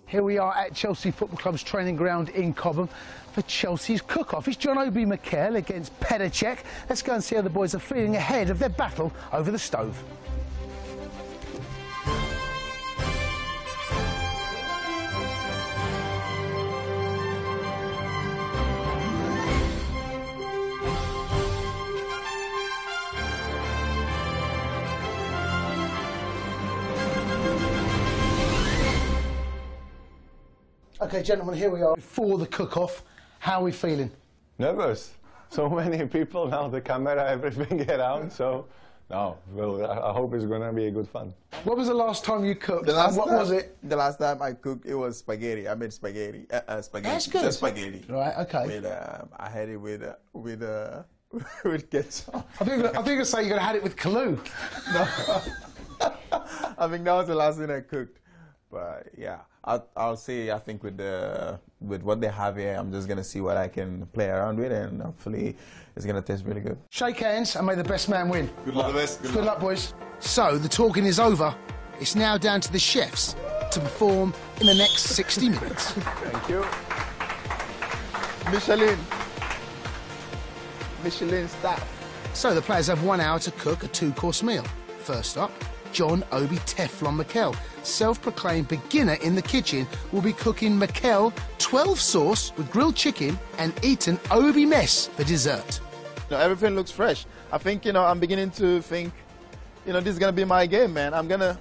Here we are at Chelsea Football Club's training ground in Cobham for Chelsea's cook-off. It's Wأوبي Meikiel against Tchek. Let's go and see how the boys are feeling ahead of their battle over the stove. OK, gentlemen, here we are before the cook-off. How are we feeling? Nervous. So many people now, the camera, everything around, so... No, well, I hope it's going to be a good fun. What was the last time you cooked? What was it? The last time I cooked, it was spaghetti. I made spaghetti. Spaghetti. That's good. Just spaghetti. Right, OK. With, I had it with ketchup. I think you're going to say you're going to have it with Kalu. No. I think that was the last thing I cooked. But yeah, I'll see. I think with what they have here, I'm just gonna see what I can play around with, and hopefully it's gonna taste really good. Shake hands and may the best man win. Good luck. Good luck, boys. So the talking is over. It's now down to the chefs to perform in the next 60 minutes. Thank you. Michelin staff. So the players have 1 hour to cook a 2-course meal. First up, Wأوbi Teflon Meikiel, self-proclaimed beginner in the kitchen, will be cooking Meikiel 12 sauce with grilled chicken and eaten Obi mess for dessert. Everything looks fresh. I think, I'm beginning to think, this is gonna be my game, man. I'm gonna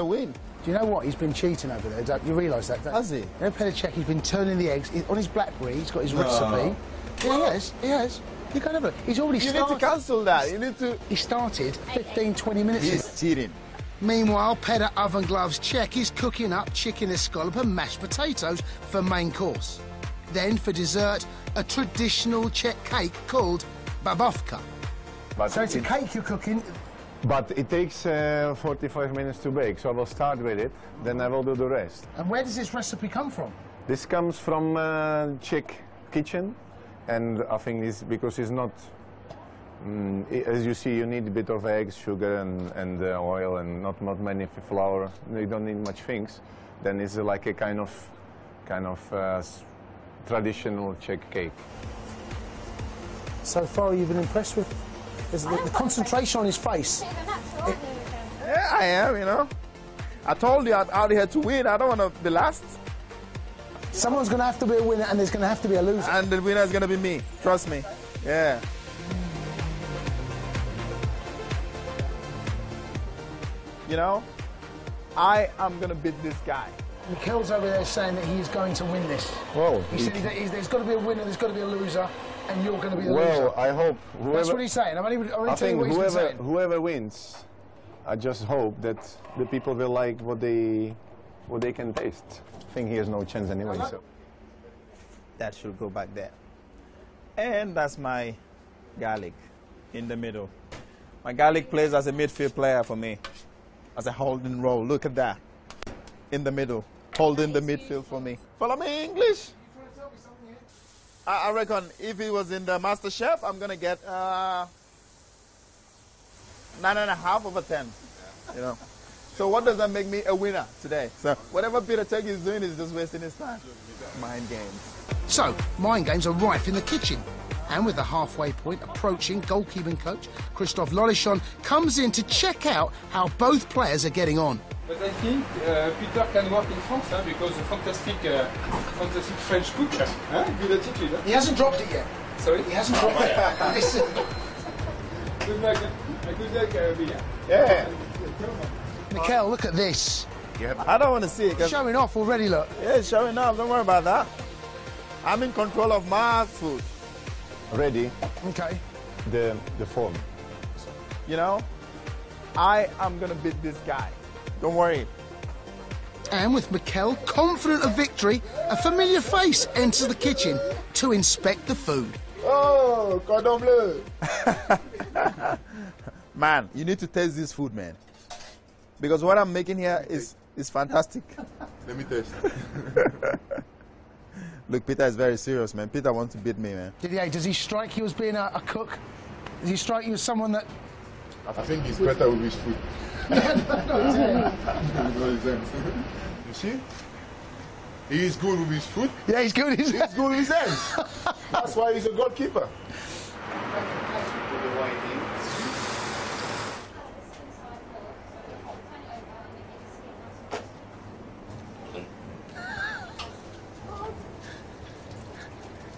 win. Do you know what? He's been cheating over there. Don't you realise that? Has he? Tchek, he's been turning the eggs on his BlackBerry. He's got his recipe. Yeah, he has. You can have a look. He's already started. You need to cancel that. You need to. He started 15, 20 minutes ago. He's cheating. Meanwhile, Peter Oven Gloves Tchek is cooking up chicken escalope and mashed potatoes for main course. Then, for dessert, a traditional Czech cake called babovka. So it's a cake you're cooking? But it takes 45 minutes to bake, so I will start with it, then I will do the rest. And where does this recipe come from? This comes from Czech kitchen, and I think it's because it's not... as you see, you need a bit of eggs, sugar, and oil, and not many flour. You don't need much things. Then it's like a kind of traditional Czech cake. So far, you've been impressed with the concentration on his face. Yeah, I am. I told you I'm out here to win. I don't want to be last. Someone's going to have to be a winner, and there's going to have to be a loser. And the winner is going to be me. Trust me. Yeah. I am going to beat this guy. Meikiel's over there saying that he's going to win this. Well, he said there's got to be a winner, there's got to be a loser, and you're going to be the loser. Well, I hope whoever... That's what he's saying. I'm only I telling you think what he's been saying. whoever wins, I just hope that the people will like what they can taste. I think he has no chance anyway, so... That should go back there. And that's my garlic in the middle. My garlic plays as a midfield player for me. As a holding role. Look at that. In the middle. Holding the midfield for me. Follow me English. I reckon if he was in the Master Chef, I'm going to get 9.5 over 10. So what does that make me a winner today? So whatever Tchek is doing is just wasting his time. Mind games. So, mind games are rife in the kitchen. And with the halfway point approaching, goalkeeping coach Christophe Lolichon comes in to check out how both players are getting on. But I think Peter can work in France because a fantastic French cook. Good attitude. He hasn't dropped it yet. Sorry? He hasn't dropped it. Listen. Good luck, Mia. Yeah. Meikiel, look at this. I don't want to see it. Showing off already, look. Yeah, it's showing off. Don't worry about that. I'm in control of my food. Ready? Okay. The form. I am going to beat this guy. Don't worry. And with Meikiel confident of victory, a familiar face enters the kitchen to inspect the food. Oh, cordon bleu. Man, you need to taste this food, man. Because what I'm making here is fantastic. Let me taste. Look, Peter is very serious, man. Peter wants to beat me, man. Does he strike you as being a cook? Does he strike you as someone that... I think he's better with his food. No, You see? He is good with his foot. Yeah, he's good with his He's good with his hands. That's why he's a goalkeeper.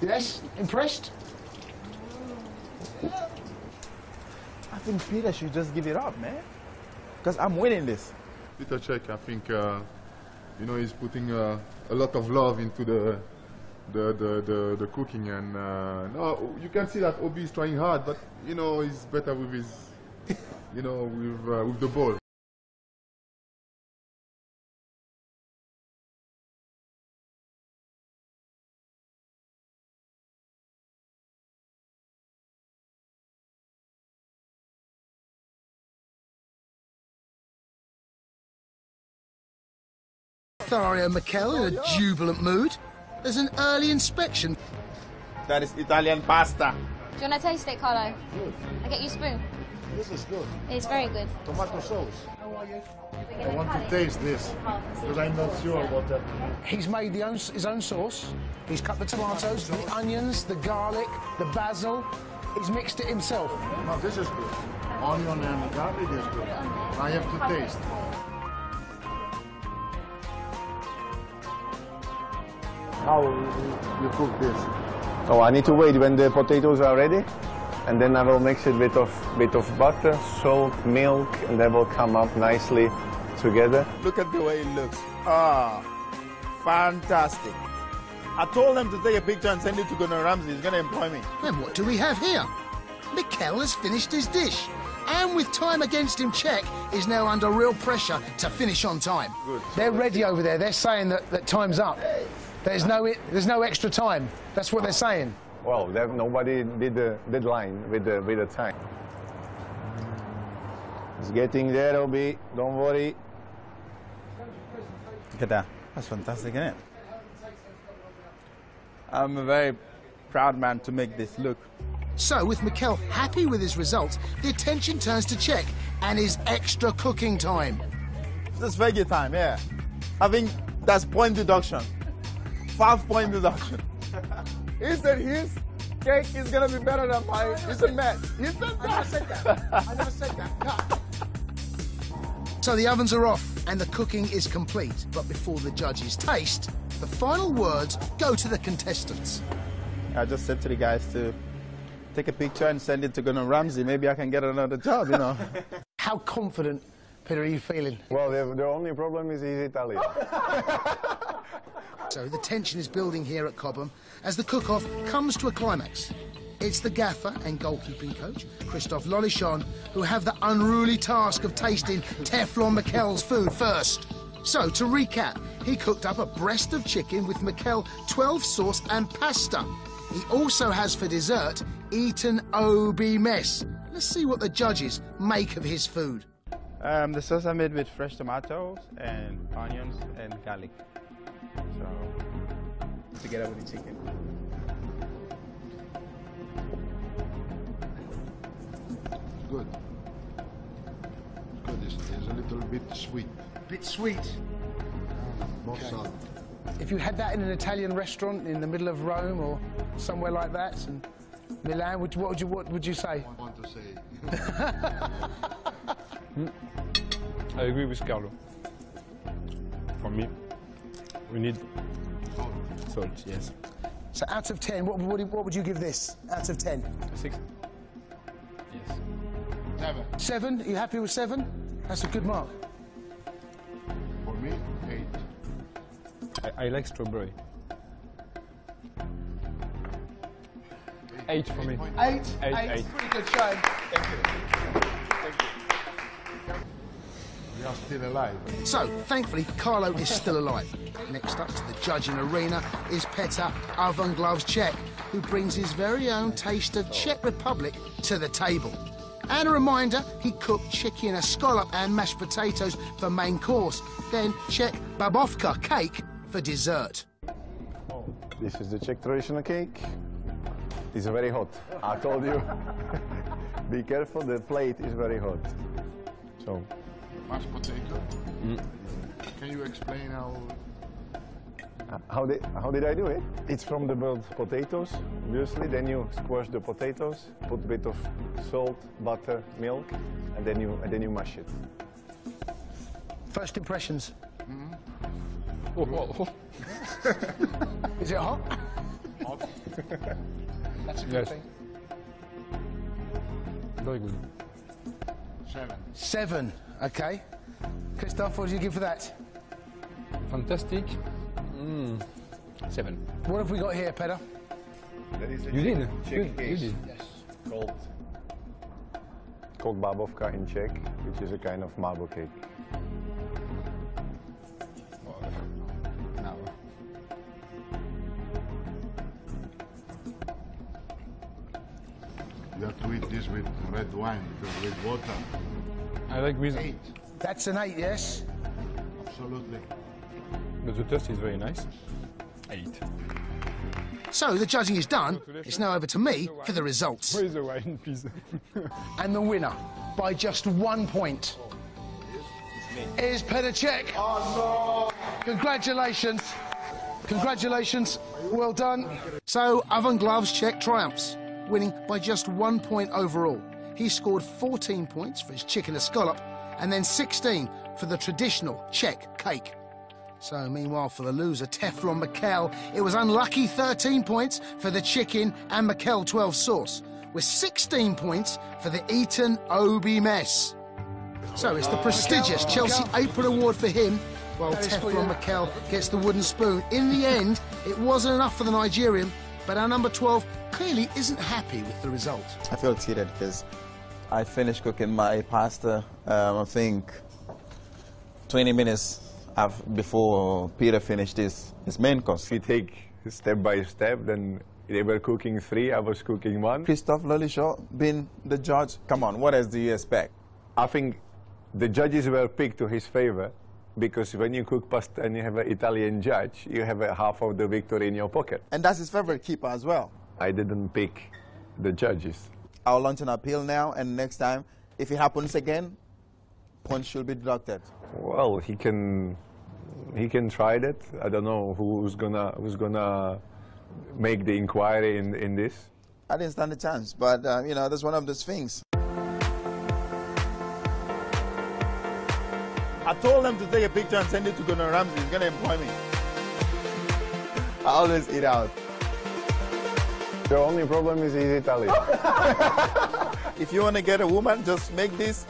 Yes, impressed? I think Peter should just give it up, man. Because I'm winning this. Peter Cech, I think, you know, he's putting a lot of love into the cooking, and no, you can see that Obi is trying hard, but you know, he's better with his, you know, with the ball. Thario Meikel in a jubilant mood. There's an early inspection. That is Italian pasta. Do you want to taste it, Carlo? Good. I get you a spoon. This is good. It's very good. Tomato sauce. I want to taste this because I'm not sure what that. He's made his own sauce. He's cut the tomatoes, the onions, the garlic, the basil. He's mixed it himself. No, this is good. Onion and garlic is good. I have to taste. How you cook this? So I need to wait when the potatoes are ready, and then I will mix it with bit of butter, salt, milk, and they will come up nicely together. Look at the way it looks. Ah, fantastic. I told them to take a picture and send it to Gordon Ramsay. He's going to employ me. And what do we have here? Meikel has finished his dish. And with time against him, Cech is now under real pressure to finish on time. Good. They're ready over there. They're saying that time's up. There's no extra time. That's what they're saying. Well, nobody did the deadline with the time. It's getting there, Obi. Don't worry. Look at that. That's fantastic, isn't it? I'm a very proud man to make this look. So, with Meikel happy with his results, the attention turns to Cech and his extra cooking time. This veggie time, yeah. I think that's point deduction. 5-point deduction. He said his cake is going to be better than mine. It's a mess. He said that. I never said that. I never said that. Cut. So the ovens are off and the cooking is complete. But before the judges taste, the final words go to the contestants. I just said to the guys to take a picture and send it to Gordon Ramsay. Maybe I can get another job, you know. How confident, Peter, are you feeling? Well, the only problem is he's Italian. So the tension is building here at Cobham as the cook-off comes to a climax. It's the gaffer and goalkeeping coach, Christophe Lolichon, who have the unruly task of tasting Teflon Meikel's food first. So, to recap, he cooked up a breast of chicken with Meikel 12 sauce and pasta. He also has for dessert eaten Obi mess. Let's see what the judges make of his food. The sauce I made with fresh tomatoes and onions and garlic. So, together with the chicken. Good. Good. It's a little bit sweet. Bit sweet. Not salty. If you had that in an Italian restaurant in the middle of Rome or somewhere like that, and Milan, what would you say? I want to say. I agree with Carlo. For me, we need salt, yes. So out of 10, what would you give this? Out of 10? 6. Yes. 7. 7? Are you happy with 7? That's a good mark. For me, 8. I like strawberry. 8 for me. 8? 8. Pretty good show. Thank you. We are still alive. So, thankfully, Carlo is still alive. Next up to the judging arena is Peter Oven Gloves Cech, who brings his very own taste of Czech Republic to the table. And a reminder, he cooked chicken, a scallop and mashed potatoes for main course. Then Czech babovka cake for dessert. This is the Czech traditional cake. It's very hot. I told you. Be careful, the plate is very hot. So. Mashed potato. Can you explain how How did I do it? It's from the boiled potatoes, obviously. Then you squash the potatoes, put a bit of salt, butter, milk, and then you mash it. First impressions. Oh. Is it hot? Hot. That's a good Yes. thing. Very good. 7. 7, okay. Christoph, what did you give for that? Fantastic. 7. What have we got here, Peter? You did? Czech You did. Called babovka in Czech, which is a kind of marble cake. Now. You have to eat this with red wine because with water, I like with, 8. That's an 8, yes? Absolutely. but the taste is very nice. 8. So the judging is done. It's now over to me for the results. Where is the wine, please? And the winner, by just 1 point, is Peter Tchek. Oh, no! Congratulations. Congratulations. Well done. So, Oven Gloves Czech triumphs, winning by just 1 point overall. He scored 14 points for his chicken escallop and then 16 for the traditional Czech cake. So, meanwhile, for the loser, Teflon Mikael, it was unlucky 13 points for the chicken and Mikael 12 sauce, with 16 points for the eaten Obi mess. So it's the prestigious Chelsea Apron Award for him, while Teflon Mikael gets the wooden spoon. In the end, it wasn't enough for the Nigerian, but our number 12 clearly isn't happy with the result. I feel cheated because I finished cooking my pasta, I think, 20 minutes before Peter finished his main course. If you take step by step, then they were cooking 3, I was cooking 1. Christophe Lolichon being the judge, come on, what else do you expect? I think the judges were picked to his favor because when you cook pasta and you have an Italian judge, you have a half of the victory in your pocket. And that's his favorite keeper as well. I didn't pick the judges. I'll launch an appeal now, and next time, if it happens again, points should be deducted. Well, he can try that. I don't know who's gonna make the inquiry in this. I didn't stand a chance, but you know, that's one of those things. I told them to take a picture and send it to Gordon Ramsay. He's gonna employ me. I always eat out. The only problem is he's Italian. If you want to get a woman, just make this.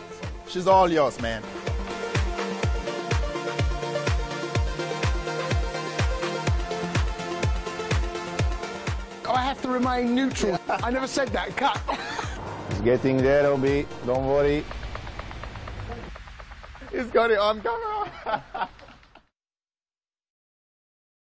She's all yours, man. I have to remain neutral. I never said that. Cut. It's getting there, Obi. Don't worry. He's got it on camera.